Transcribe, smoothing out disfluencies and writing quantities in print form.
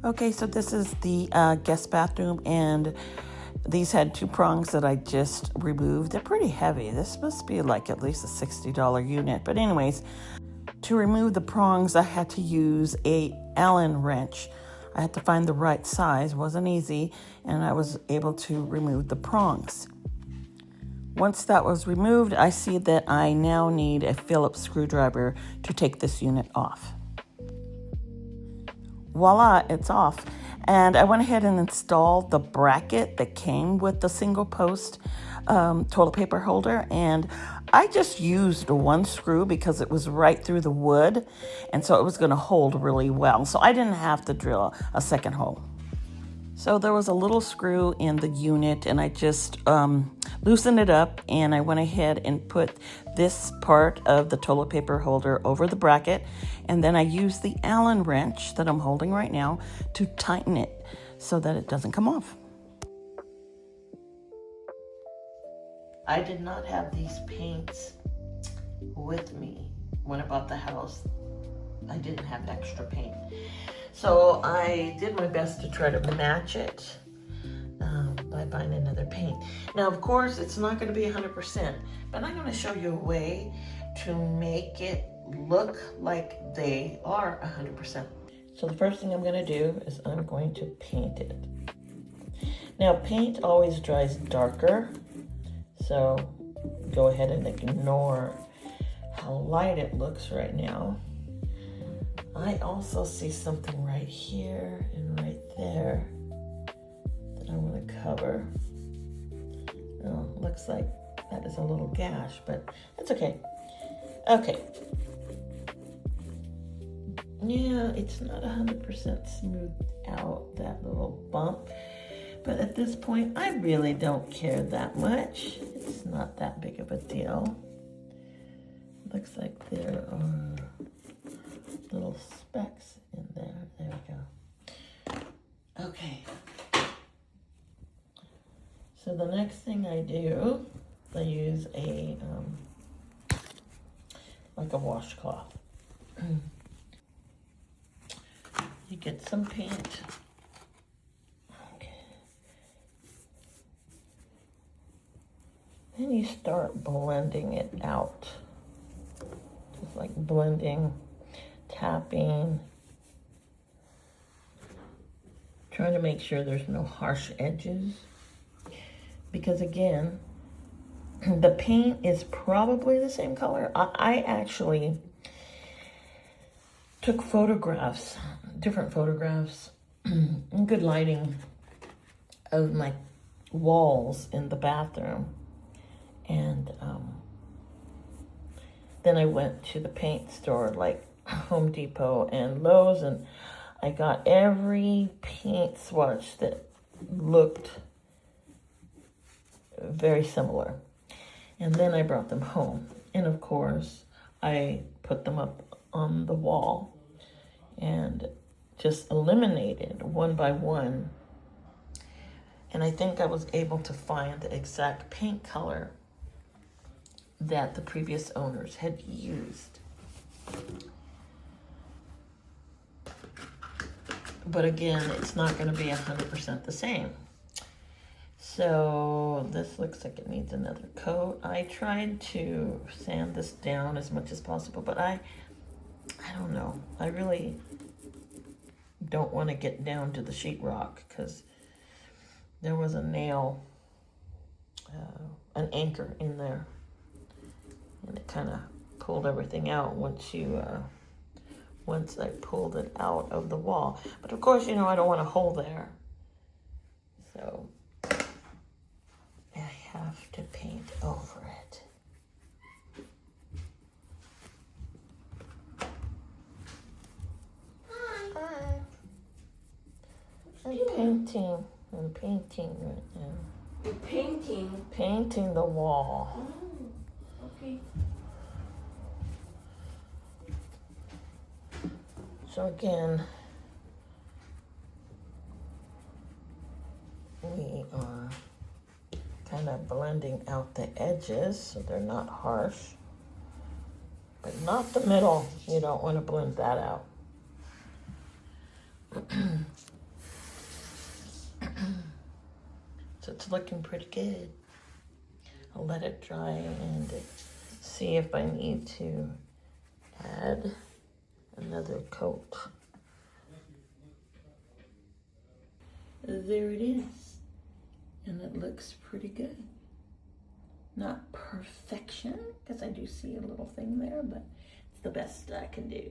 Okay, so this is the guest bathroom, and these had two prongs that I just removed. They're pretty heavy. This must be like at least a $60 unit. But anyways, to remove the prongs, I had to use a Allen wrench. I had to find the right size. It wasn't easy, and I was able to remove the prongs. Once that was removed, I see that I now need a Phillips screwdriver to take this unit off. Voila, it's off. And I went ahead and installed the bracket that came with the single post toilet paper holder. And I just used one screw because it was right through the wood. And so it was going to hold really well. So I didn't have to drill a second hole. So there was a little screw in the unit, and I just loosened it up, and I went ahead and put this part of the toilet paper holder over the bracket, and then I used the Allen wrench that I'm holding right now to tighten it so that it doesn't come off. I did not have these paints with me when I bought the house. I didn't have extra paint. So I did my best to try to match it by buying another paint. Now, of course, it's not going to be 100%, but I'm going to show you a way to make it look like they are 100%. So the first thing I'm going to do is I'm going to paint it. Now, paint always dries darker, so go ahead and ignore how light it looks right now. I also see something right here and right there that I want to cover. Oh, looks like that is a little gash, but that's okay. Okay. Yeah, it's not 100% smoothed out, that little bump. But at this point, I really don't care that much. It's not that big of a deal. Looks like there are little specks in there. There we go. Okay. So the next thing I do, I use a like a washcloth. You get some paint. Okay. Then you start blending it out. Just like blending, tapping, trying to make sure there's no harsh edges, because again, the paint is probably the same color. I actually took photographs, different photographs, in good lighting of my walls in the bathroom, and then I went to the paint store like Home Depot and Lowe's, and I got every paint swatch that looked very similar. And then I brought them home. And of course, I put them up on the wall and just eliminated one by one. And I think I was able to find the exact paint color that the previous owners had used. But again, it's not going to be 100% the same. So this looks like it needs another coat. I tried to sand this down as much as possible, but I don't know. I really don't want to get down to the sheetrock because there was a nail, an anchor in there, and it kind of pulled everything out once I pulled it out of the wall. But of course, you know, I don't want a hole there. So I have to paint over it. Hi. I'm painting right now. You're painting? Painting the wall. Oh, okay. So again, we are kind of blending out the edges so they're not harsh, but not the middle. You don't want to blend that out. It's looking pretty good. I'll let it dry and see if I need to add another coat. There it is. And it looks pretty good. Not perfection, because I do see a little thing there, but it's the best I can do.